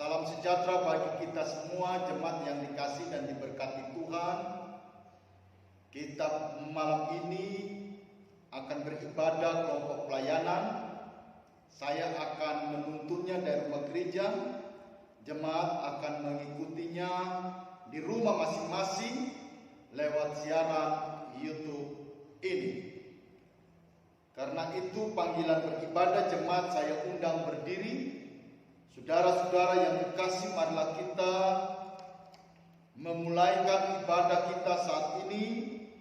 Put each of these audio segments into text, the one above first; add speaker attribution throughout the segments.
Speaker 1: Salam sejahtera bagi kita semua, jemaat yang dikasihi dan diberkati Tuhan. Kita malam ini akan beribadah kelompok pelayanan. Saya akan menuntunnya dari rumah gereja. Jemaat akan mengikutinya di rumah masing-masing lewat siaran YouTube ini. Karena itu panggilan beribadah jemaat saya undang berdiri. Saudara-saudara yang dikasihi, marilah kita memulaikan ibadah kita saat ini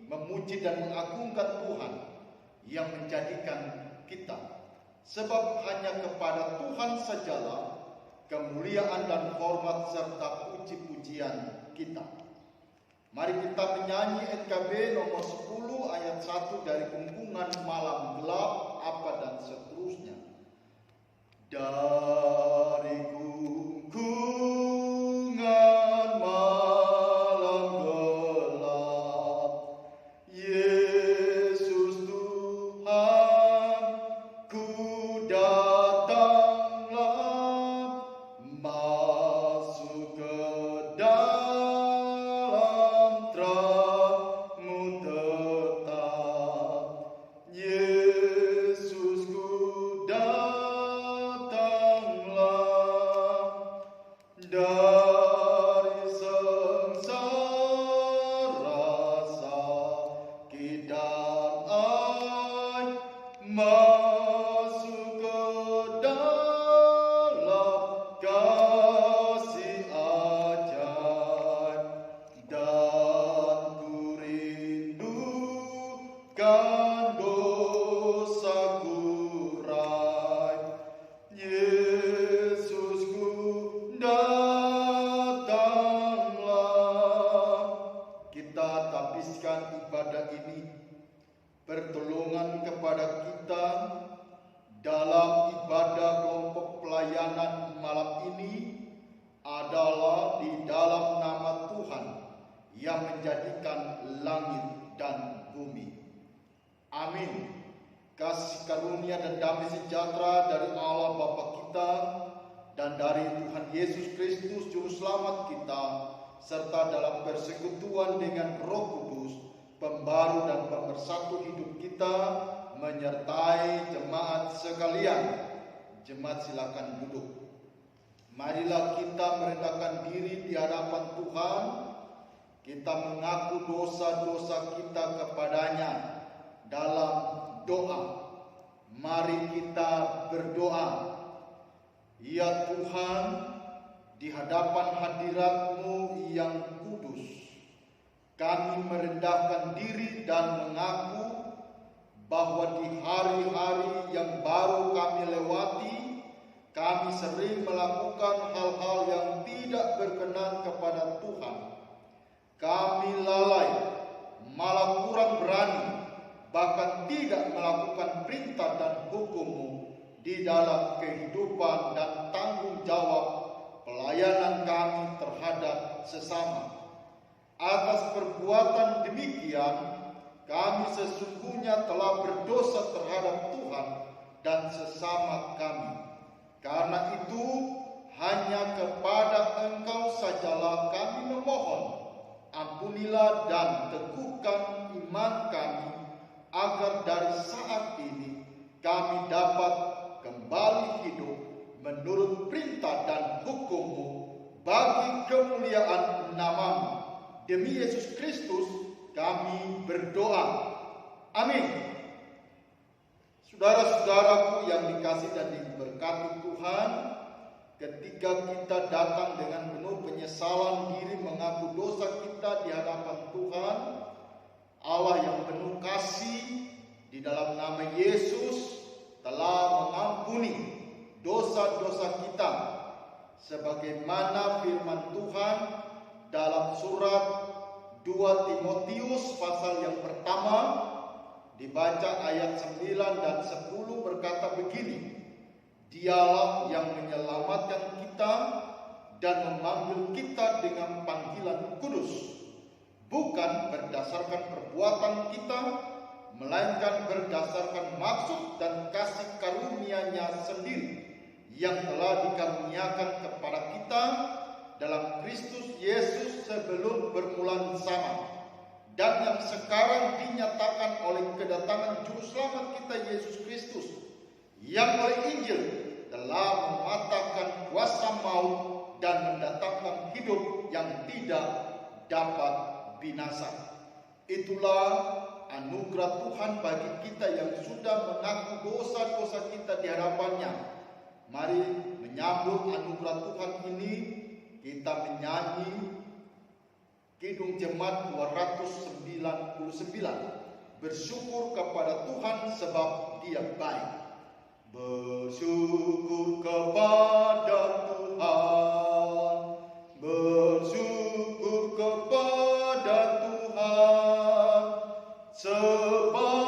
Speaker 1: memuji dan mengagungkan Tuhan yang menjadikan kita. Sebab hanya kepada Tuhan sajalah kemuliaan dan hormat serta puji-pujian kita. Mari kita menyanyi NKB nomor 10 ayat 1 dari Gungkungan Malam Gelap apa dan seterusnya. Dari gungkungan malam gelap, Yesus Tuhan ku datanglah, masuk ke dalam terangmu tetap, Yesus ku dari sengsara sakit dan aib, masuk ke dalam kasih ajaib, dan ku rindukan dosaku raib, Yesusku datanglah. Kita habiskan ibadah ini pertolongan kepada kita dalam ibadah kelompok pelayanan malam ini adalah di dalam nama Tuhan yang menjadikan langit dan bumi. Amin. Kasih karunia dan damai sejahtera dari Allah Bapa kita dan dari Tuhan Yesus Kristus Juru Selamat kita, serta dalam persekutuan dengan Roh Kudus, pembaru dan pemersatu hidup kita, menyertai jemaat sekalian. Jemaat silakan duduk. Marilah kita merendahkan diri di hadapan Tuhan. Kita mengaku dosa-dosa kita kepadanya dalam doa. Mari kita berdoa. Ya Tuhan, di hadapan hadirat-Mu yang kudus, kami merendahkan diri dan mengaku bahwa di hari-hari yang baru kami lewati, kami sering melakukan hal-hal yang tidak berkenan kepada Tuhan. Kami lalai, malah kurang berani, bahkan tidak melakukan perintah dan hukum-Mu di dalam kehidupan dan tanggung jawab pelayanan kami terhadap sesama. Atas perbuatan demikian, kami sesungguhnya telah berdosa terhadap Tuhan dan sesama kami. Karena itu, hanya kepada Engkau sajalah kami memohon. Ampunilah dan teguhkan iman kami, agar dari saat ini kami dapat kembali hidup menurut perintah dan hukum-Mu bagi kemuliaan nama-Mu. Demi Yesus Kristus kami berdoa. Amin. Saudara-saudaraku yang dikasihi dan diberkati Tuhan, ketika kita datang dengan penuh penyesalan diri mengaku dosa kita di hadapan Tuhan, Allah yang penuh kasih di dalam nama Yesus telah mengampuni dosa-dosa kita, sebagaimana firman Tuhan dalam surat 2 Timotius pasal yang pertama, dibaca ayat 9 dan 10 berkata begini, Dialah yang menyelamatkan kita dan memanggil kita dengan panggilan kudus, bukan berdasarkan perbuatan kita, melainkan berdasarkan maksud dan kasih karunia-Nya sendiri yang telah dikaruniakan kepada kita dalam Kristus Yesus sebelum permulaan zaman, dan yang sekarang dinyatakan oleh kedatangan Juru Selamat kita Yesus Kristus, yang oleh Injil telah mematahkan kuasa maut dan mendatangkan hidup yang tidak dapat binasa. Itulah anugerah Tuhan bagi kita yang sudah mengaku dosa-dosa kita di hadapannya. Mari menyambut anugerah Tuhan ini, kita menyanyi Kidung Jemaat 299, bersyukur kepada Tuhan sebab Dia baik. Bersyukur kepada Tuhan, bersyukur kepada Tuhan, sebab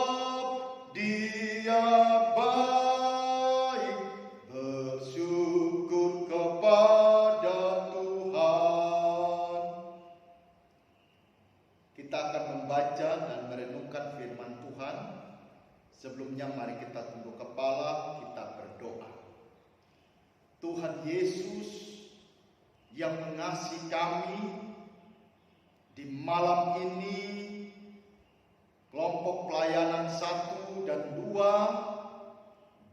Speaker 1: Dia baik. Bersyukur kepada Tuhan. Kita akan membaca dan merenungkan firman Tuhan. Sebelumnya mari kita tunduk kepala, kita berdoa. Tuhan Yesus yang mengasihi kami, di malam ini kelompok pelayanan 1 dan 2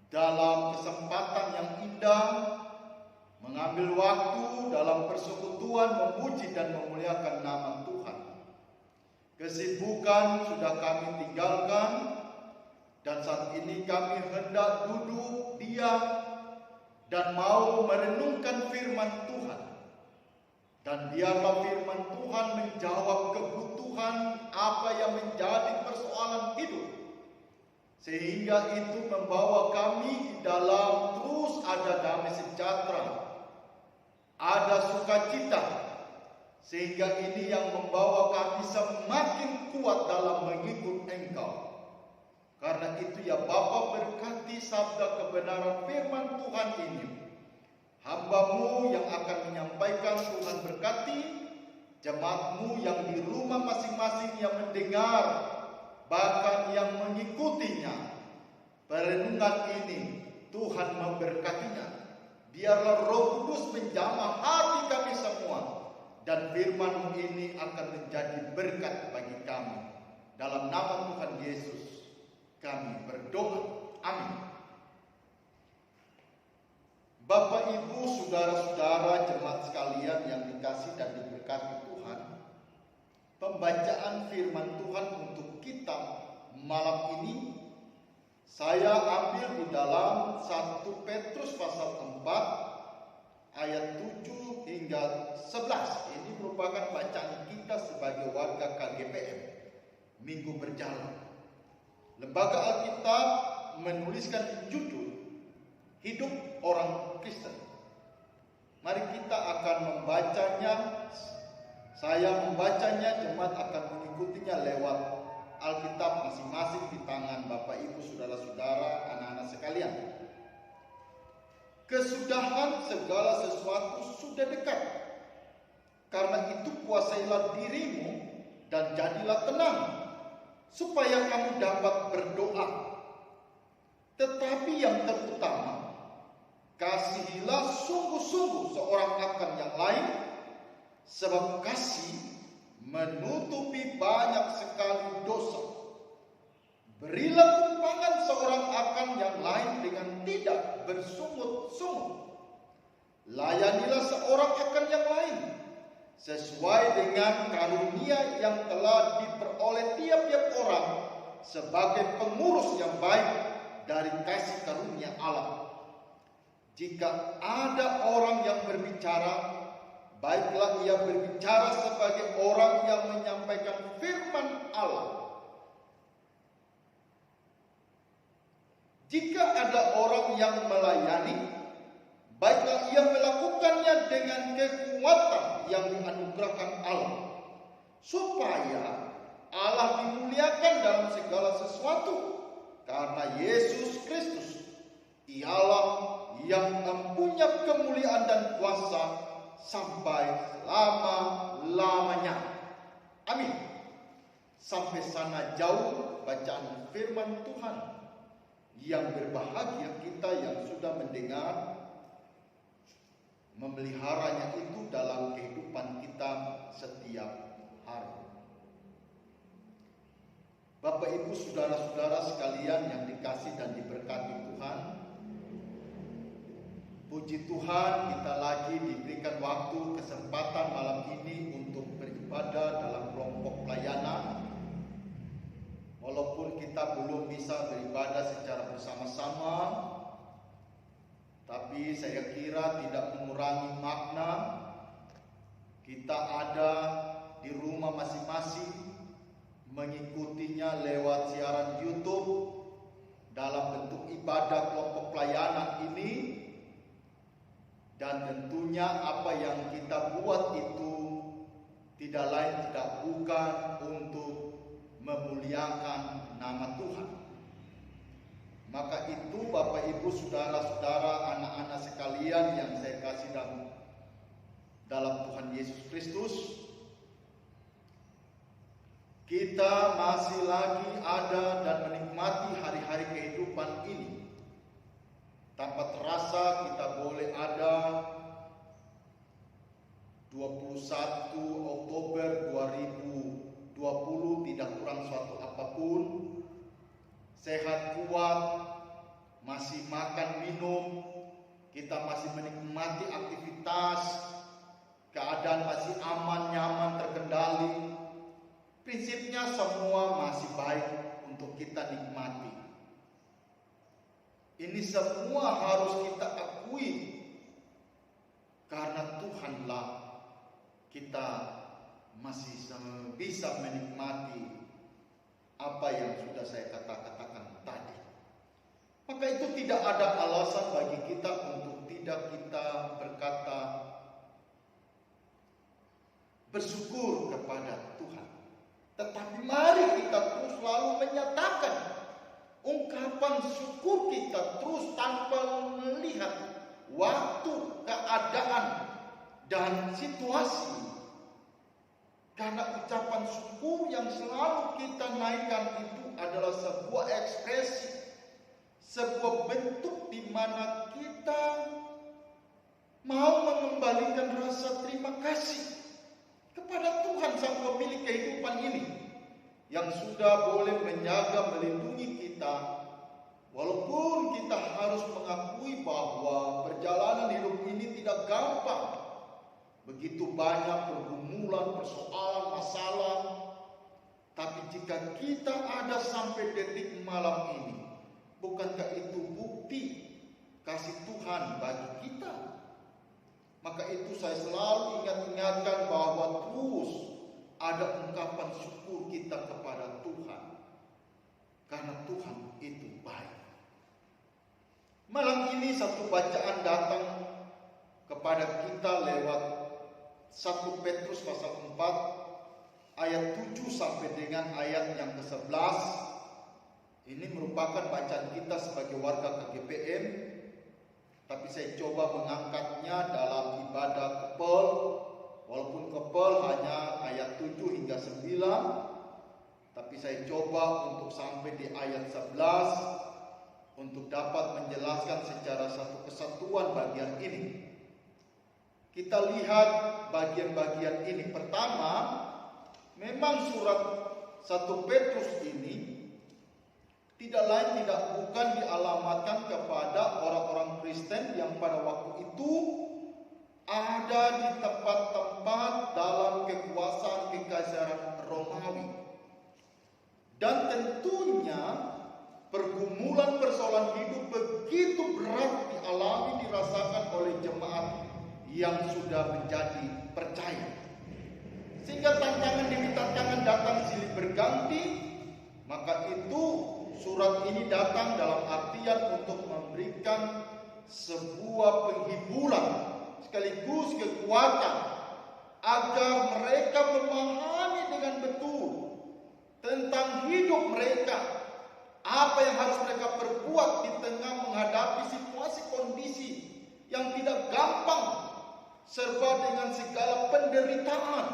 Speaker 1: dalam kesempatan yang indah mengambil waktu dalam persekutuan memuji dan memuliakan nama Tuhan. Kesibukan sudah kami tinggalkan, dan saat ini kami hendak duduk diam dan mau merenungkan firman Tuhan. Dan biarlah firman Tuhan menjawab kebutuhan apa yang menjadi persoalan hidup, sehingga itu membawa kami di dalam terus ada damai sejahtera, ada sukacita, sehingga ini yang membawa kami semakin kuat dalam mengikut Engkau. Karena itu ya Bapa, berkati sabda kebenaran firman Tuhan ini. Hamba-Mu yang akan menyampaikan, Tuhan berkati. Jemaat-Mu yang di rumah masing-masing yang mendengar, bahkan yang mengikutinya. Perenungan ini Tuhan memberkatinya. Biarlah Roh Kudus menjamah hati kami semua, dan firman-Mu ini akan menjadi berkat bagi kami. Dalam nama Tuhan Yesus kami berdoa. Amin. Bapak, Ibu, saudara-saudara jemaat sekalian yang dikasihi dan diberkati Tuhan, pembacaan firman Tuhan untuk kita malam ini saya ambil di dalam 1 Petrus pasal 4 ayat 7 hingga 11. Ini merupakan bacaan kita sebagai warga KGPM Minggu Berjalan. Lembaga Alkitab menuliskan judul Hidup Orang Kristen. Mari kita akan membacanya. Saya membacanya, jemaat akan mengikutinya lewat Alkitab masing-masing di tangan Bapak Ibu, saudara-saudara, anak-anak sekalian. Kesudahan segala sesuatu sudah dekat. Karena itu kuasailah dirimu dan jadilah tenang, supaya kamu dapat berdoa. Tetapi yang terutama, kasihilah sungguh-sungguh seorang akan yang lain, sebab kasih menutupi banyak sekali dosa. Berilah tumpangan seorang akan yang lain dengan tidak bersungut-sungut. Layanilah seorang akan yang lain sesuai dengan karunia yang telah diperoleh tiap-tiap orang sebagai pengurus yang baik dari kasih karunia Allah. Jika ada orang yang berbicara, baiklah ia berbicara sebagai orang yang menyampaikan firman Allah. Jika ada orang yang melayani, baiklah ia melakukannya dengan kekuatan yang dianugerahkan Allah, supaya Allah dimuliakan dalam segala sesuatu, karena Yesus Kristus ialah yang mempunyai kemuliaan dan kuasa sampai selama-lamanya. Amin. Sampai sana jauh bacaan firman Tuhan. Yang berbahagia kita yang sudah mendengar memeliharanya itu dalam kehidupan kita setiap hari. Bapak Ibu saudara-saudara sekalian yang dikasih dan diberkati Tuhan, puji Tuhan kita lagi diberikan waktu kesempatan malam ini untuk beribadah dalam kelompok pelayanan. Walaupun kita belum bisa beribadah secara bersama-sama, tapi saya kira tidak mengurangi makna kita ada di rumah masing-masing mengikutinya lewat siaran YouTube dalam bentuk ibadah kelompok pelayanan ini. Dan tentunya apa yang kita buat itu tidak lain tidak bukan untuk memuliakan nama Tuhan. Maka itu Bapak Ibu saudara-saudara, anak-anak sekalian yang saya kasih dalam Tuhan Yesus Kristus, kita masih lagi ada dan menikmati hari-hari kehidupan ini. Tanpa terasa kita boleh ada 21 Oktober 2020 tidak kurang suatu apapun, sehat kuat, masih makan minum, kita masih menikmati aktivitas, keadaan masih aman, nyaman, terkendali. Prinsipnya semua masih baik untuk kita nikmati. Ini semua harus kita akui karena Tuhanlah kita masih bisa menikmati apa yang sudah saya katakan tadi. Maka itu tidak ada alasan bagi kita untuk tidak kita berkata bersyukur kepada Tuhan. Tetapi mari kita terus selalu menyatakan ungkapan syukur kita terus tanpa melihat waktu, keadaan, dan situasi. Karena ucapan syukur yang selalu kita naikkan itu adalah sebuah ekspresi, sebuah bentuk di mana kita mau mengembalikan rasa terima kasih kepada Tuhan sang pemilik kehidupan ini, yang sudah boleh menjaga, melindungi kita. Walaupun kita harus mengakui bahwa perjalanan hidup ini tidak gampang. Begitu banyak pergumulan, persoalan, masalah. Tapi jika kita ada sampai detik malam ini, bukankah itu bukti kasih Tuhan bagi kita? Maka itu saya selalu ingatkan bahwa terus ada ungkapan syukur kita kepada Tuhan. Karena Tuhan itu baik. Malam ini satu bacaan datang kepada kita lewat 1 Petrus pasal 4 ayat 7 sampai dengan ayat yang ke-11. Ini merupakan bacaan kita sebagai warga KGPM, tapi saya coba mengangkatnya dalam ibadah kepel, walaupun kepel hanya ayat 7 hingga 9, tapi saya coba untuk sampai di ayat 11 untuk dapat menjelaskan secara satu kesatuan bagian ini. Kita lihat bagian-bagian ini. Pertama, memang surat 1 Petrus ini tidak lain tidak bukan dialamatkan kepada orang-orang Kristen yang pada waktu itu ada di tempat-tempat dalam kekuasaan kekaisaran Romawi. Dan tentunya pergumulan persoalan hidup begitu berat dialami, dirasakan oleh jemaat yang sudah menjadi percaya. Sehingga tantangan demi tantangan datang silih berganti. Maka itu surat ini datang dalam artian untuk memberikan sebuah penghiburan sekaligus kekuatan agar mereka memahami dengan betul tentang hidup mereka, apa yang harus mereka perbuat di tengah menghadapi situasi kondisi yang tidak gampang serba dengan segala penderitaan.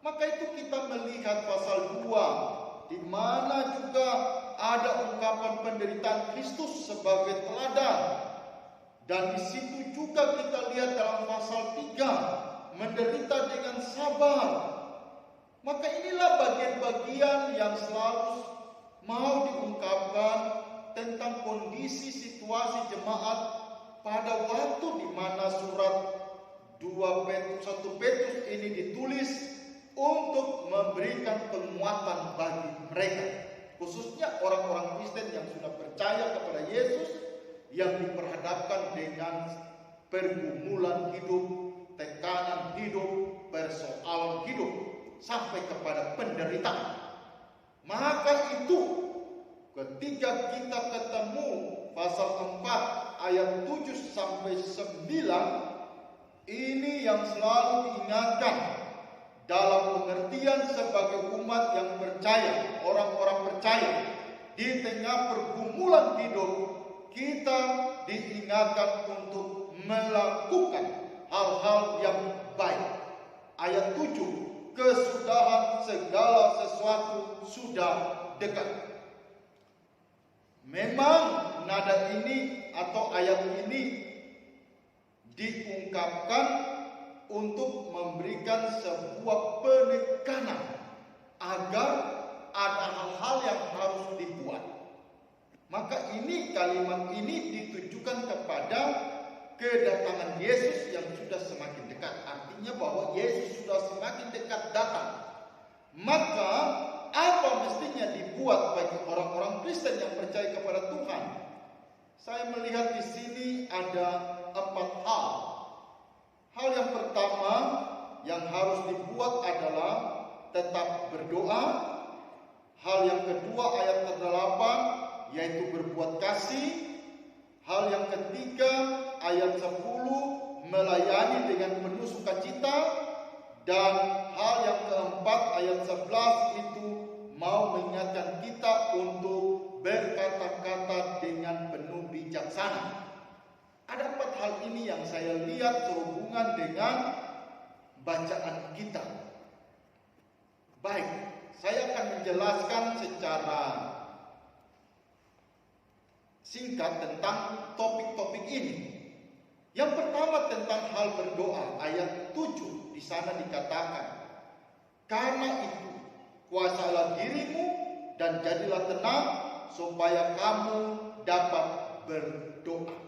Speaker 1: Maka itu kita melihat pasal 2 di mana juga ada ungkapan penderitaan Kristus sebagai teladan Dan di situ juga kita lihat dalam pasal 3, menderita dengan sabar. Maka inilah bagian-bagian yang selalu mau diungkapkan tentang kondisi situasi jemaat pada waktu di mana surat 1 Petrus ini ditulis untuk memberikan penguatan bagi mereka, khususnya orang-orang Kristen yang sudah percaya kepada Yesus, yang diperhadapkan dengan pergumulan hidup, tekanan hidup, persoalan hidup, sampai kepada penderitaan. Maka itu ketika kita ketemu pasal 4 ayat 7 sampai 9, ini yang selalu diingatkan dalam pengertian sebagai umat yang percaya, orang-orang percaya. Di tengah pergumulan hidup, kita diingatkan untuk melakukan hal-hal yang baik. Ayat 7, kesudahan segala sesuatu sudah dekat. Memang nada ini atau ayat ini diungkapkan untuk memberikan sebuah penekanan agar ada hal-hal yang harus dibuat. Maka ini kalimat ini ditujukan kepada kedatangan Yesus yang sudah semakin dekat. Artinya bahwa Yesus sudah semakin dekat datang. Maka apa mestinya dibuat bagi orang-orang Kristen yang percaya kepada Tuhan? Saya melihat di sini ada 4 hal. Hal yang pertama yang harus dibuat adalah tetap berdoa. Hal yang kedua ayat ke-8 yaitu berbuat kasih. Hal yang ketiga ayat 10 melayani dengan penuh sukacita. Dan hal yang keempat ayat 11 itu mau mengingatkan kita untuk berkata-kata dengan penuh bijaksana. Ada 4 hal ini yang saya lihat sehubungan dengan bacaan kita. Baik, saya akan menjelaskan secara singkat tentang topik-topik ini. Yang pertama tentang hal berdoa, ayat 7 di sana dikatakan, karena itu kuasailah dirimu dan jadilah tenang supaya kamu dapat berdoa.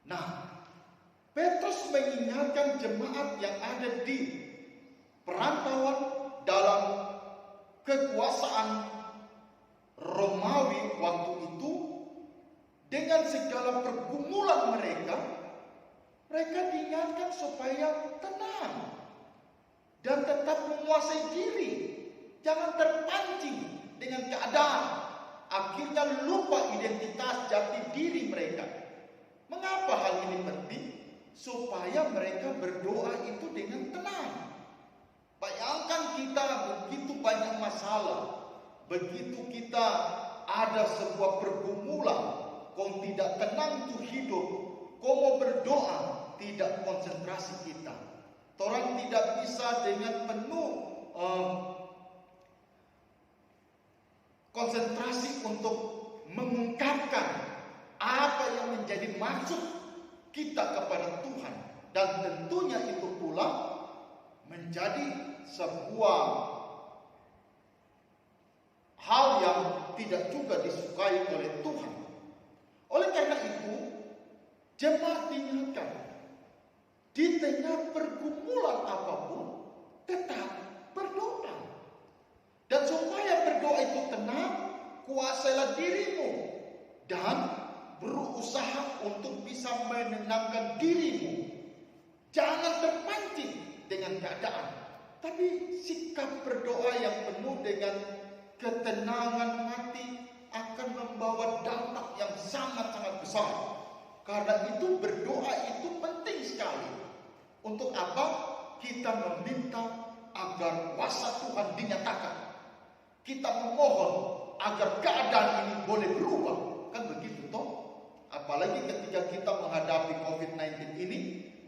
Speaker 1: Nah, Petrus mengingatkan jemaat yang ada di perantauan dalam kekuasaan Romawi waktu itu, dengan segala pergumulan mereka diingatkan supaya tenang dan tetap menguasai diri, jangan terpancing dengan keadaan, akhirnya lupa identitas jati diri mereka. Mengapa hal ini penting? Supaya mereka berdoa itu dengan tenang. Bayangkan kita begitu banyak masalah, begitu kita ada sebuah pergumulan, kau tidak tenang itu hidup, kau mau berdoa, tidak konsentrasi kita. Orang tidak bisa dengan penuh konsentrasi untuk mengungkapkan apa yang menjadi maksud kita kepada Tuhan. Dan tentunya itu pula menjadi sebuah hal yang tidak juga disukai oleh Tuhan. Oleh karena itu, jemaat diingatkan, di tengah pergumulan apapun, tetap berdoa. Dan supaya berdoa itu tenang, kuasailah dirimu dan berusaha untuk bisa menenangkan dirimu. Jangan terpancing dengan keadaan, tapi sikap berdoa yang penuh dengan ketenangan hati akan membawa dampak yang sangat-sangat besar. Karena itu berdoa itu penting sekali. Untuk apa? Kita meminta agar kuasa Tuhan dinyatakan. Kita memohon agar keadaan ini boleh berubah. Kan begitu toh? Apalagi ketika kita menghadapi COVID-19 ini,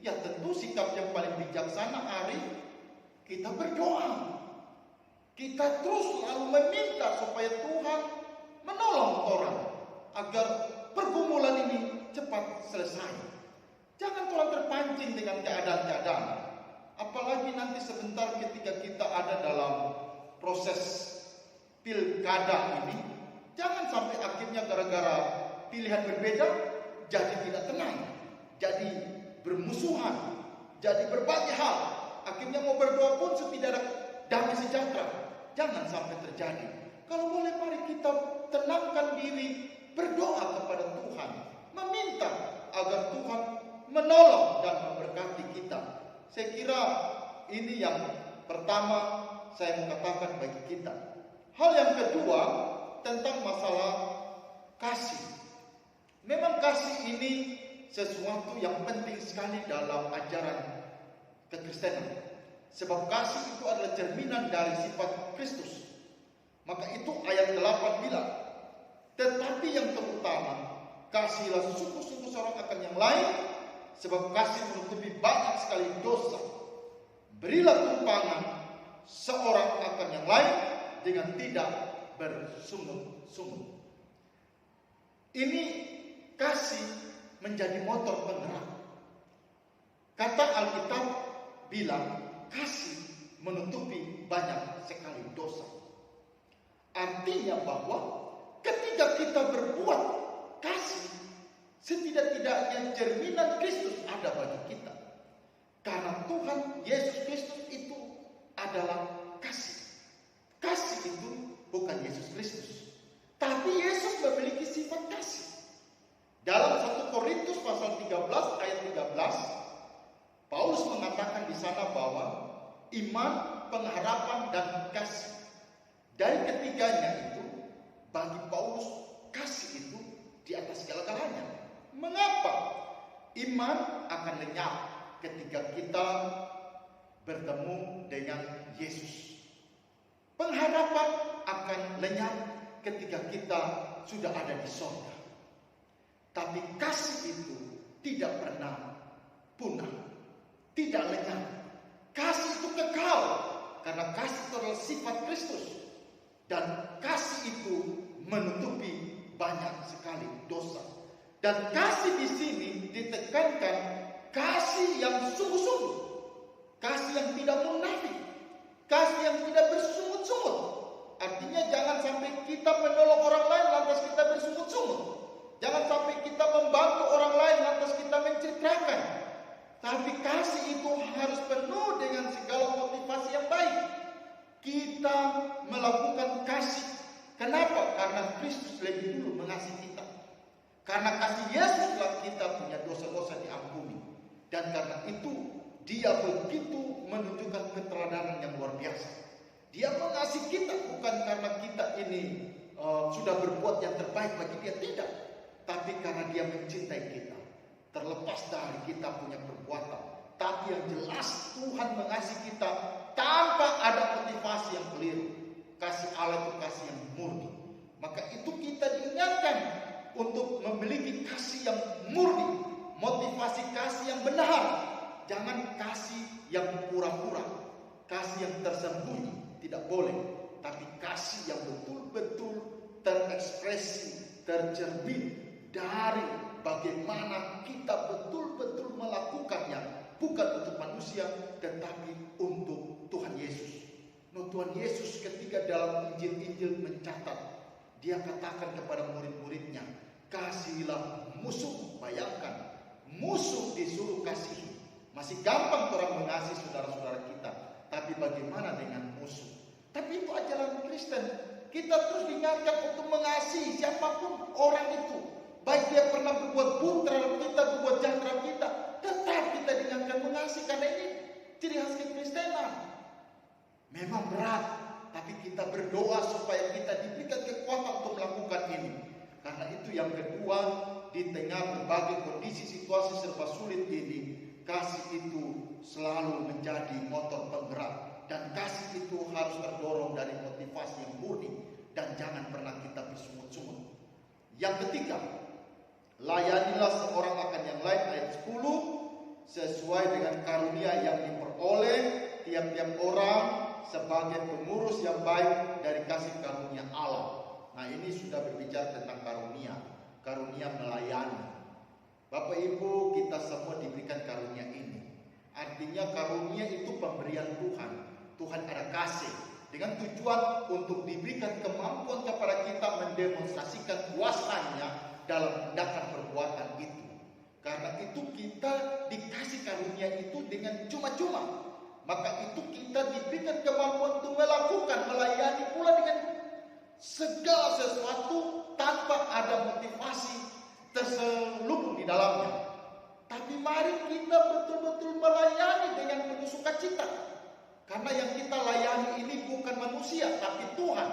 Speaker 1: ya tentu sikap yang paling bijaksana Arif, kita berdoa. Kita terus selalu meminta supaya Tuhan menolong orang agar pergumulan ini cepat selesai. Jangan terlalu terpancing dengan keadaan-keadaan. Apalagi nanti sebentar ketika kita ada dalam proses pilkada ini, jangan sampai akhirnya gara-gara pilihan berbeda jadi tidak tenang, jadi bermusuhan, jadi berbagai hal. Akhirnya mau berdoa pun tidak ada damai sejahtera. Jangan sampai terjadi. Kalau boleh mari kita tenangkan diri, berdoa kepada Tuhan, meminta agar Tuhan menolong dan memberkati kita. Saya kira ini yang pertama saya mau katakan bagi kita. Hal yang kedua tentang masalah kasih. Memang kasih ini sesuatu yang penting sekali dalam ajaran kekristenan. Sebab kasih itu adalah cerminan dari sifat Kristus. Maka itu ayat 8 bilang, tetapi yang terutama, kasihilah sungguh-sungguh seorang akan yang lain, sebab kasih menutupi banyak sekali dosa. Berilah tumpangan seorang akan yang lain dengan tidak bersungut-sungut. Ini kasih menjadi motor penggerak. Kata Alkitab bilang kasih menutupi banyak sekali dosa. Artinya bahwa ketika kita berbuat kasih, setidak-tidaknya cerminan Kristus ada bagi kita. Karena Tuhan Yesus Kristus itu adalah kasih. Kasih itu bukan Yesus Kristus, tapi Yesus memiliki sifat kasih. Dalam 1 Korintus pasal 13 ayat 13, Paulus mengatakan di sana bahwa iman, pengharapan dan kasih. Dari ketiganya itu, bagi Paulus kasih itu di atas segala-galanya. Mengapa? Iman akan lenyap ketika kita bertemu dengan Yesus. Pengharapan akan lenyap ketika kita sudah ada di surga. Tapi kasih itu tidak pernah punah, tidak lenyap. Kasih itu kekal karena kasih itu adalah sifat Kristus. Dan kasih itu menutupi banyak sekali dosa. Dan kasih di sini ditekankan kasih yang sungguh-sungguh, kasih yang tidak munafik, kasih yang tidak bersungut-sungut. Artinya jangan sampai kita menolong orang lain lantas kita bersungut-sungut. Jangan sampai kita membantu orang lain lantas kita mencitrakan. Tapi kasih itu harus penuh dengan segala motivasi yang baik. Kita melakukan kasih. Kenapa? Karena Kristus lebih dulu mengasihi kita. Karena kasih Yesuslah kita punya dosa-dosa diampuni. Dan karena itu Dia begitu menunjukkan keteladanan yang luar biasa. Dia mengasihi kita bukan karena kita ini sudah berbuat yang terbaik bagi Dia, tidak. Tapi karena Dia mencintai kita. Terlepas dari kita punya perbuatan. Tapi yang jelas Tuhan mengasihi kita tanpa ada motivasi yang keliru. Kasih Allah itu kasih yang murni. Maka itu kita diingatkan untuk memiliki kasih yang murni. Motivasi kasih yang benar. Jangan kasih yang pura-pura. Kasih yang tersembunyi. Tidak boleh. Tapi kasih yang betul-betul terekspresi, tercermin dari bagaimana kita betul-betul melakukannya. Bukan untuk manusia, tetapi untuk Tuhan Yesus. Tuhan Yesus ketika dalam Injil-Injil mencatat, Dia katakan kepada murid-muridnya, kasihilah musuh. Bayangkan, musuh disuruh kasihi. Masih gampang orang mengasihi saudara-saudara kita. Tapi bagaimana dengan musuh? Tapi itu ajaran Kristen. Kita terus diingatkan untuk mengasihi siapapun orang itu. Baik dia pernah berbuat buruk terhadap kita, berbuat jahat terhadap kita, tetap kita diingatkan mengasihi. Karena ini ciri khas kekristenan. Memang berat, tapi kita berdoa supaya kita diberikan kekuatan untuk melakukan ini. Karena itu yang kedua, di tengah berbagai kondisi situasi serba sulit ini, kasih itu selalu menjadi motor penggerak. Dan kasih itu harus terdorong dari motivasi yang murni. Dan jangan pernah kita bersungut-sungut. Yang ketiga, layanilah seorang akan yang lain, ayat 10, sesuai dengan karunia yang diperoleh tiap-tiap orang sebagai pengurus yang baik dari kasih karunia Allah. Nah, ini sudah berbicara tentang karunia melayani. Bapak Ibu, kita semua diberikan karunia ini. Artinya karunia itu pemberian Tuhan. Tuhan ada kasih dengan tujuan untuk diberikan kemampuan kepada kita mendemonstrasikan kuasanya dalam tindakan perbuatan itu. Karena itu kita dikasih karunia itu dengan cuma-cuma. Maka itu kita diberikan kemampuan untuk melakukan, melayani pula dengan segala sesuatu tanpa ada motivasi terselubung di dalamnya. Tapi mari kita betul-betul melayani dengan penuh sukacita. Karena yang kita layani ini bukan manusia, tapi Tuhan.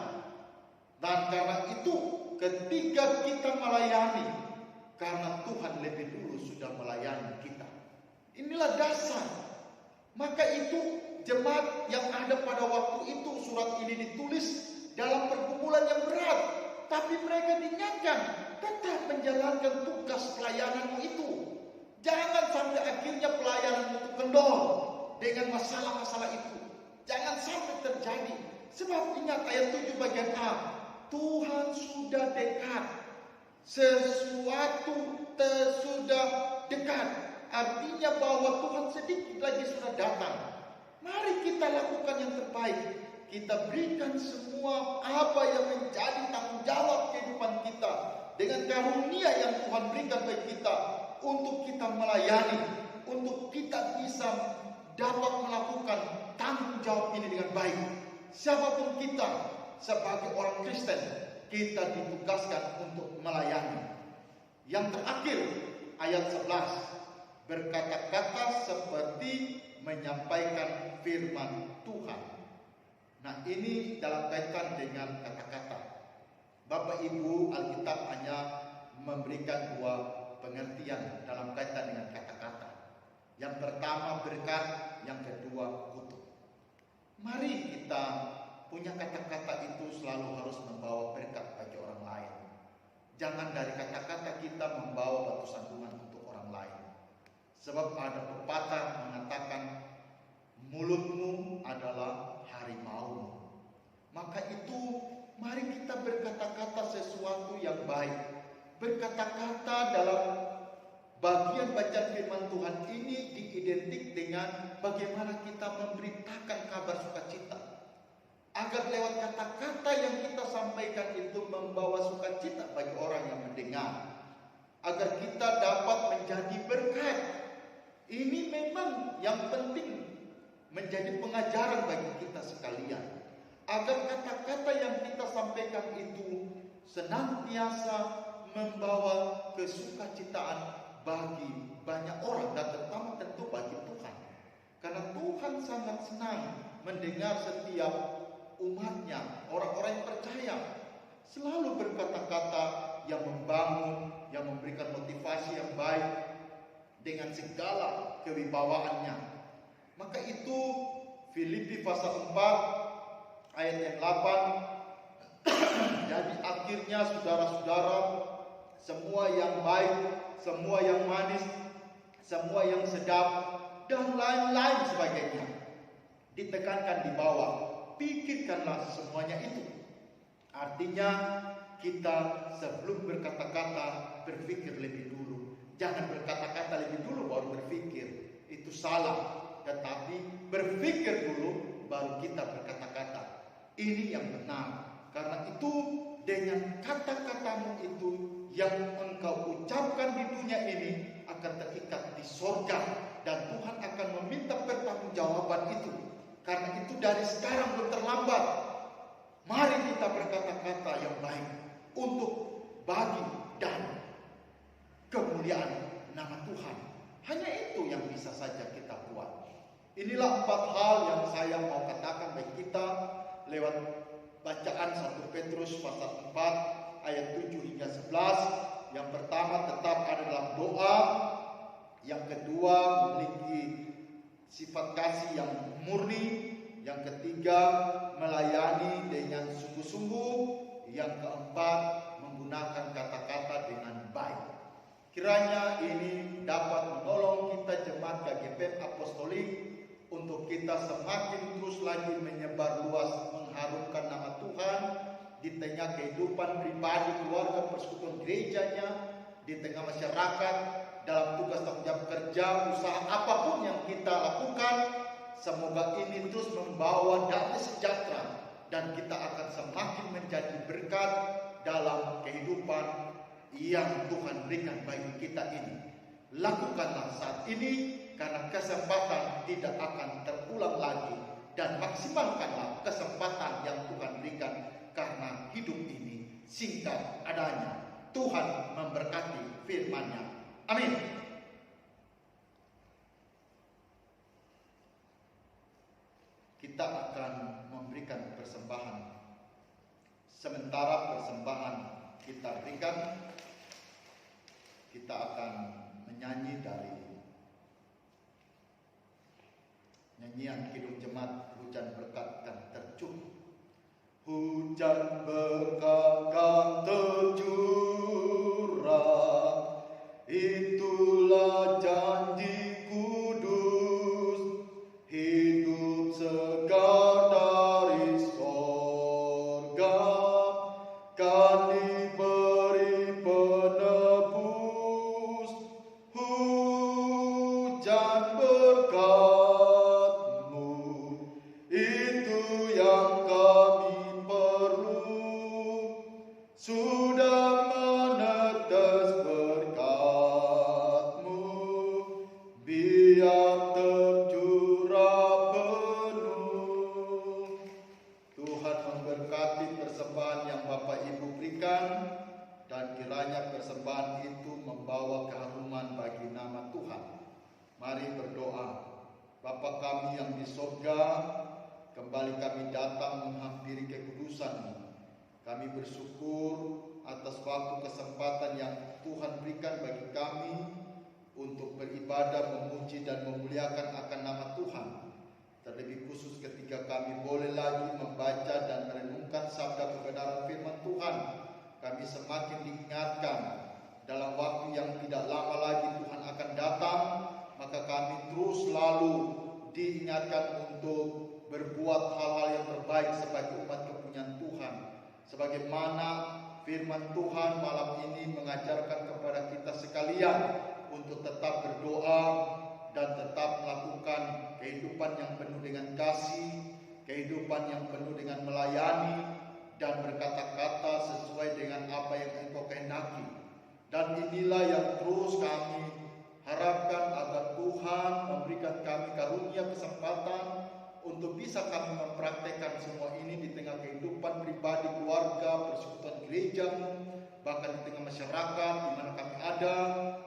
Speaker 1: Dan karena itu ketika kita melayani, karena Tuhan lebih dulu sudah melayani kita. Inilah dasar. Maka itu jemaat yang ada pada waktu itu, surat ini ditulis dalam pergumulan yang berat. Tapi mereka diingatkan, tetap menjalankan tugas pelayananmu itu. Jangan sampai akhirnya pelayananmu itu kendor dengan masalah-masalah itu. Jangan sampai terjadi. Sebab ingat ayat 7 bagian A. Tuhan sudah dekat. Sesuatu sudah dekat. Artinya bahwa Tuhan sedikit lagi sudah datang. Mari kita lakukan yang terbaik. Kita berikan semua apa yang menjadi tanggung jawab kehidupan kita. Dengan karunia yang Tuhan berikan bagi kita. Untuk kita melayani. Untuk kita bisa dapat melakukan tanggung jawab ini dengan baik. Siapapun kita sebagai orang Kristen, kita ditugaskan untuk melayani. Yang terakhir, ayat 11. Berkata-kata seperti menyampaikan firman Tuhan. Nah, ini dalam kaitan dengan kata-kata. Bapak Ibu, Alkitab hanya memberikan dua pengertian dalam kaitan dengan kata-kata. Yang pertama berkat, yang kedua kutuk. Mari kita punya kata-kata itu selalu harus membawa berkat bagi orang lain. Jangan dari kata-kata kita membawa batu sandungan untuk orang lain. Sebab ada pepatah mengatakan mulutmu adalah harimaumu. Maka itu mari kita berkata-kata sesuatu yang baik. Berkata-kata dalam bagian bacaan firman Tuhan ini diidentik dengan bagaimana kita memberitakan kabar sukacita. Agar lewat kata-kata yang kita sampaikan itu membawa sukacita bagi orang yang mendengar. Agar kita dapat menjadi berkat. Ini memang yang penting menjadi pengajaran bagi kita sekalian. Agar kata-kata yang kita sampaikan itu senantiasa membawa kesukacitaan bagi banyak orang dan terutama tentu bagi Tuhan. Karena Tuhan sangat senang mendengar setiap umatnya, orang-orang yang percaya selalu berkata-kata yang membangun, yang memberikan motivasi yang baik dengan segala kewibawaannya. Maka itu Filipi pasal 4 ayat yang 8. Jadi akhirnya saudara-saudara, semua yang baik, semua yang manis, semua yang sedap dan lain-lain sebagainya ditekankan di bawah. Pikirkanlah semuanya itu. Artinya kita sebelum berkata-kata berpikir lebih dulu. Jangan berkata-kata lebih dulu baru berpikir. Itu salah. Tetapi berpikir dulu baru kita berkata-kata. Ini yang benar. Karena itu dengan kata-katamu itu yang engkau ucapkan di dunia ini akan terikat di sorga. Dan Tuhan akan meminta pertanggungjawaban itu. Karena itu dari sekarang belum terlambat. Mari kita berkata-kata yang baik untuk bagi dan kemuliaan nama Tuhan. Hanya itu yang bisa saja kita buat. Inilah 4 hal yang saya mau katakan bagi kita lewat bacaan 1 Petrus pasal 4 ayat 7 hingga 11. Yang pertama tetap ada dalam doa. Yang kedua memiliki sifat kasih yang murni. Yang ketiga melayani dengan sungguh-sungguh. Yang keempat menggunakan kata-kata dengan baik. Kiranya ini dapat menolong kita jemaat KGP Apostolik untuk kita semakin terus lagi menyebar luas mengharumkan nama Tuhan di tengah kehidupan pribadi, keluarga, persekutuan gerejanya, di tengah masyarakat, dalam tugas tanggung jawab kerja, usaha apapun yang kita lakukan. Semoga ini terus membawa damai sejahtera dan kita akan semakin menjadi berkat dalam kehidupan yang Tuhan berikan bagi kita ini. Lakukanlah saat ini karena kesempatan tidak akan terulang lagi, dan maksimalkanlah kesempatan yang Tuhan berikan karena hidup ini singkat adanya. Tuhan memberkati firman-Nya. Amin. Kita akan memberikan persembahan. Sementara persembahan kita berikan, kita akan menyanyi dari nyanyian Kidung Jemaat, Hujan Berkat kan tercurah. Hujan berkat kan tercurah, itulah janji kudus, hidup segar dari sorga, kan diberi penebus. Hujan berkat-Mu, itu yang kami perlu, sudah menetes berkat-Mu, biar tercurah penuh. Tuhan memberkati persembahan yang Bapak Ibu berikan, dan kiranya persembahan itu membawa keharuman bagi nama Tuhan. Mari berdoa. Bapa kami yang di surga, kembali kami datang menghampiri kekudusan-Mu. Kami bersyukur atas waktu kesempatan yang Tuhan berikan bagi kami untuk beribadah, memuji dan memuliakan akan nama Tuhan. Terlebih khusus ketika kami boleh lagi membaca dan merenungkan sabda kebenaran firman Tuhan, kami semakin diingatkan dalam waktu yang tidak lama lagi Tuhan akan datang. Maka kami terus selalu diingatkan untuk berbuat hal-hal yang terbaik sebagai umat kepunyaan Tuhan. Sebagaimana firman Tuhan malam ini mengajarkan kepada kita sekalian untuk tetap berdoa dan tetap melakukan kehidupan yang penuh dengan kasih, kehidupan yang penuh dengan melayani, dan berkata-kata sesuai dengan apa yang Engkau kehendaki. Dan inilah yang terus kami harapkan, agar Tuhan memberikan kami karunia kesempatan untuk bisa kami mempraktekkan semua ini di tengah kehidupan pribadi, keluarga, persekutuan gereja, bahkan di tengah masyarakat di mana kami ada,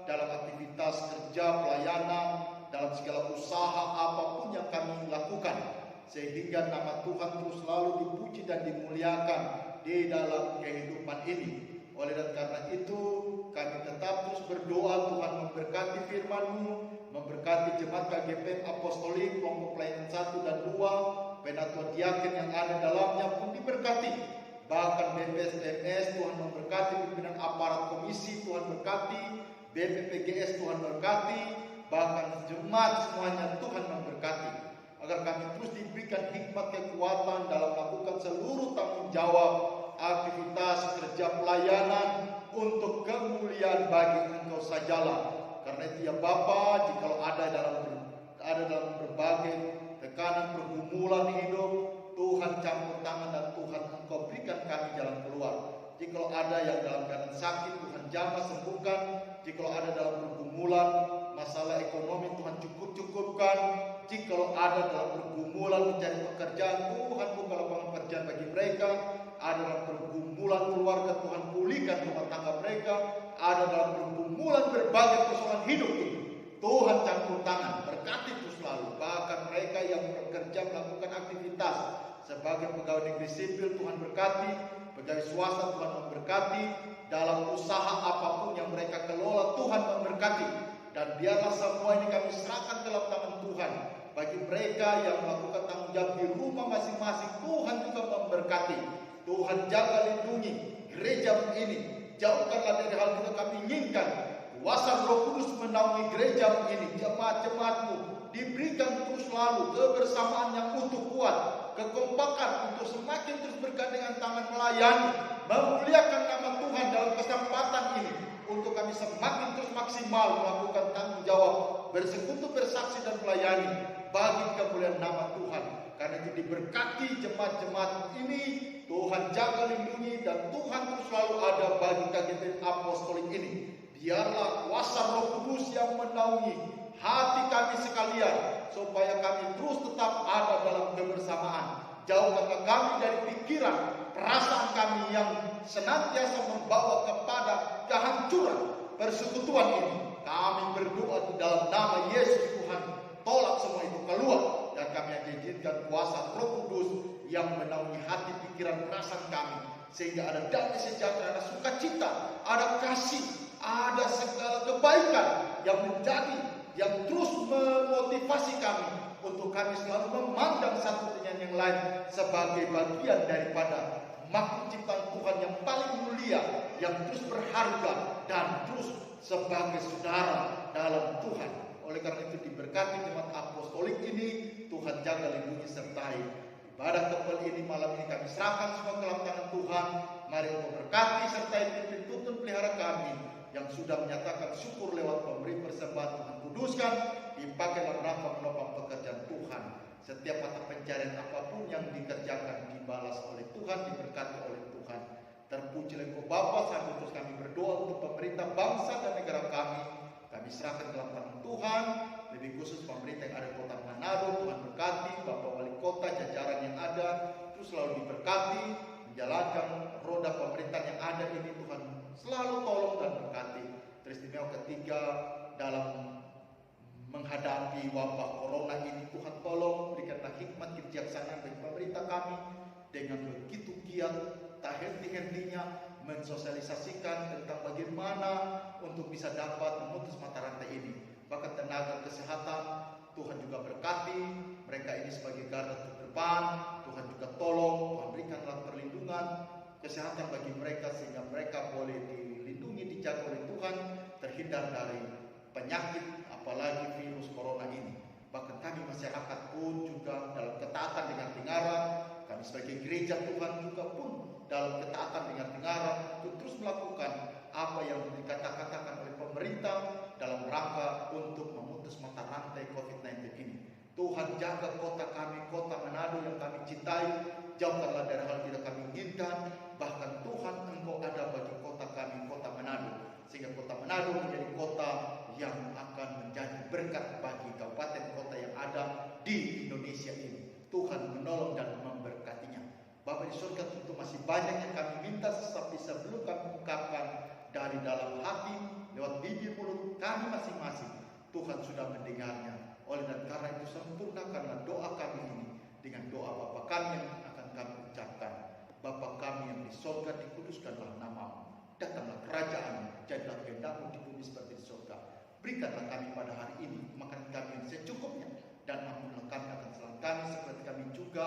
Speaker 1: dalam aktivitas kerja, pelayanan, dalam segala usaha apapun yang kami lakukan, sehingga nama Tuhan terus selalu dipuji dan dimuliakan di dalam kehidupan ini. Oleh dan karena itu, kami tetap terus berdoa Tuhan memberkati firman-Mu, memberkati jemaat KGP Apostolik, kelompok pelayanan 1 dan 2, penatua diaken yang ada dalamnya pun diberkati. Bahkan BPS Tuhan memberkati, pimpinan aparat komisi Tuhan berkati, BPPGS Tuhan berkati, bahkan jemaat semuanya Tuhan memberkati. Agar kami terus diberikan hikmat kekuatan dalam melakukan seluruh tanggung jawab aktivitas kerja pelayanan untuk kemuliaan bagi Engkau sajalah. Karena itu ya Bapa, jikalau ada dalam berbagai tekanan pergumulan hidup, Tuhan campur tangan dan Tuhan Engkau berikan kami jalan keluar. Jikalau ada yang dalam keadaan sakit, Tuhan jamah sembuhkan. Jikalau ada dalam pergumulan masalah ekonomi, Tuhan cukupkan. Jikalau ada dalam pergumulan mencari pekerjaan, Tuhan buka lapangan pekerjaan bagi mereka. Ada dalam pergumulan keluarga, Tuhan pulihkan rumah tangga mereka. Ada dalam pergumulan berbagai persoalan hidup ini, Tuhan campur tangan, berkati terus selalu. Bahkan mereka yang bekerja melakukan aktivitas sebagai pegawai negeri sipil, Tuhan berkati. Pegawai swasta, Tuhan memberkati. Dalam usaha apapun yang mereka kelola, Tuhan memberkati. Dan biarlah semua ini kami serahkan ke dalam tangan Tuhan. Bagi mereka yang melakukan tanggung jawab di rumah masing-masing, Tuhan juga memberkati. Tuhan jaga lindungi gereja ini. Jauhkanlah dari hal yang kami inginkan. Kuasa Roh Kudus menaungi gereja ini, jemaat-jemaat-Mu diberikan terus selalu kebersamaan yang utuh kuat, kekompakan untuk semakin terus bergandengan tangan melayani, memuliakan nama Tuhan dalam kesempatan ini. untuk kami semakin terus maksimal melakukan tanggung jawab, bersekutu, bersaksi dan melayani bagi kemuliaan nama Tuhan. Karena itu diberkati jemaat-jemaat ini, Tuhan jaga lindungi, dan Tuhan terus selalu ada bagi KGP Apostolik ini. Biarlah kuasa Roh Kudus yang menaungi hati kami sekalian, supaya kami terus tetap ada dalam kebersamaan. Jauhkanlah kami dari pikiran, perasaan kami yang senantiasa membawa kepada kehancuran persekutuan ini. Kami berdoa di dalam nama Yesus Tuhan, tolak semua itu keluar, dan kami akan izinkan kuasa Roh Kudus yang menaungi hati, pikiran, perasaan kami, sehingga ada damai sejahtera, ada sukacita, ada kasih, ada segala kebaikan yang terus memotivasi kami untuk kami selalu memandang satu dengan yang lain sebagai bagian daripada makhluk ciptaan Tuhan yang paling mulia, yang terus berharga dan terus sebagai saudara dalam Tuhan. Oleh karena itu diberkati jemaat apostolik ini, Tuhan jaga, lindungi, sertai. Ibadah kebal ini malam ini kami serahkan semua ke dalam tangan Tuhan. Mari Engkau berkati sertai pimpin, tuntun, pelihara kami yang sudah menyatakan syukur lewat pemberi persembahan. Tuhan kuduskan, dipakai dalam rangka menopang pekerjaan Tuhan. Setiap mata pencarian apapun yang dikerjakan dibalas oleh Tuhan, diberkati oleh Tuhan. Terpujilah Engkau Bapa. Sambil terus kami berdoa untuk pemerintah bangsa dan negara kami. Kami serahkan dalam tangan Tuhan, lebih khusus pemerintah yang ada di Kota Manado. Tuhan berkati Bapak Wali Kota, jajaran yang ada, terus selalu diberkati, menjalankan roda pemerintahan yang ada ini. Tuhan selalu tolong dan berkati. Teristimewa ketiga dalam menghadapi wabah corona ini, Tuhan tolong berikanlah hikmat kebijaksanaan bagi pemerintah kami, dengan begitu giat tak henti-hentinya mensosialisasikan tentang bagaimana untuk bisa dapat memutus mata rantai ini. Bahkan tenaga kesehatan Tuhan juga berkati, mereka ini sebagai garda terdepan. Tuhan juga tolong, Tuhan berikanlah perlindungan kesehatan bagi mereka, sehingga mereka boleh dilindungi, dijaga oleh Tuhan, terhindar dari penyakit apalagi virus corona ini. Bahkan kami masyarakat pun juga dalam ketaatan dengan dengaran, kami sebagai gereja Tuhan juga pun dalam ketaatan dengan dengaran untuk terus melakukan apa yang dikatakan oleh pemerintah dalam rangka untuk memutus mata rantai COVID-19 ini. Tuhan jaga kota kami, Kota Manado yang kami cintai, jauhkanlah dari hal tidak kami inginkan. Bahkan Tuhan, Engkau ada bagi kota kami, Kota Manado, sehingga Kota Manado menjadi kota yang akan menjadi berkat bagi kabupaten kota yang ada di Indonesia ini. Tuhan menolong dan memberkatinya. Bapa di surga, tentu masih banyak yang kami minta, tetapi sebelum kami ungkapkan dari dalam hati lewat bibir mulut kami masing-masing, Tuhan sudah mendengarnya. Oleh dan karena itu sempurnakanlah doa kami ini dengan doa Bapa kami yang akan kami ucapkan. Bapa kami yang di surga, dikuduskanlah namamu. Datanglah kerajaan, jadilah kehendak-Mu di bumi seperti di surga. Berikanlah kami pada hari ini makan kami yang secukupnya, dan ampunilah kami akan kesalahan kami, seperti kami juga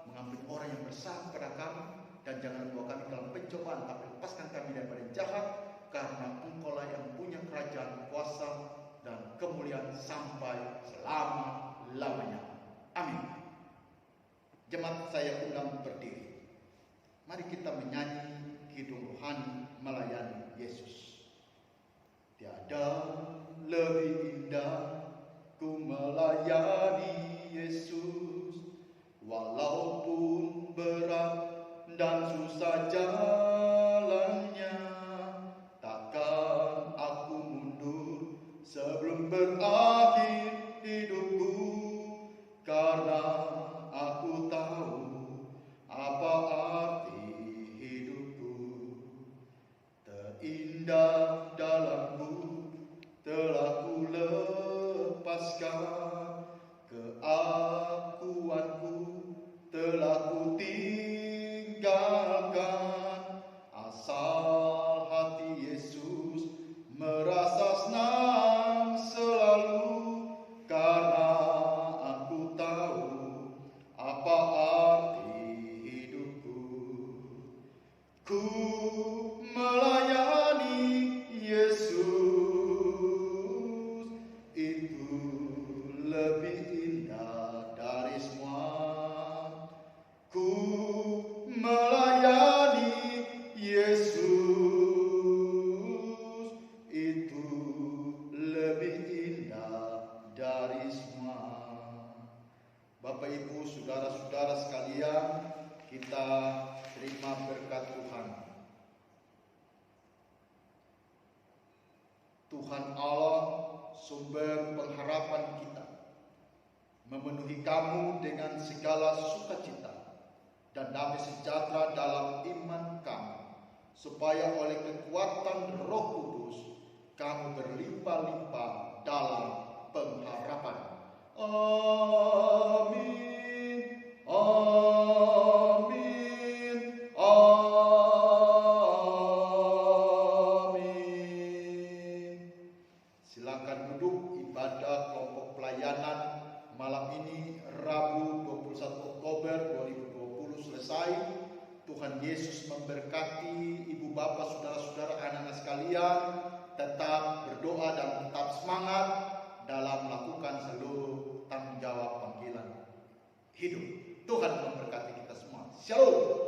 Speaker 1: mengampuni orang yang bersalah kepada kami. Dan jangan bawa kami dalam pencobaan, tapi lepaskan kami daripada jahat, karena Engkau-lah yang punya kerajaan, kuasa, dan kemuliaan sampai selama-lamanya. Amin. Jemaat saya undang berdiri. Mari kita menyanyi kidung rohani melayani Yesus. Tiada lebih indah ku melayani Yesus, walaupun berat dan susah jalannya. Takkan aku mundur sebelum berakhir hidupku, karena aku tahu apa arti hidupku. Terindah dalamku telah ku lepaskan, keakuanku telah ku tinggalkan. Asal hati Yesus merasa senang selalu, karena aku tahu apa arti hidupku. Ku melayani Yesus, itu lebih indah dari semua. Ku melayani Yesus, kembali semua. Bapak Ibu, saudara-saudara sekalian, kita terima berkat Tuhan. Tuhan Allah, sumber pengharapan kita, memenuhi kamu dengan segala sukacita dan damai sejahtera dalam iman kamu, supaya oleh kekuatan Roh Kudus kamu berlimpah-limpah dalam pengharapan. Amin. Amin. Amin. Silakan duduk. Ibadah kelompok pelayanan malam ini Rabu 21 Oktober 2020 selesai. Tuhan Yesus memberkati ibu bapak, saudara-saudara, anak-anak sekalian. Tetap berdoa dan tetap semangat dalam melakukan seluruh tanggung jawab panggilan hidup. Tuhan memberkati kita semua. Shalom.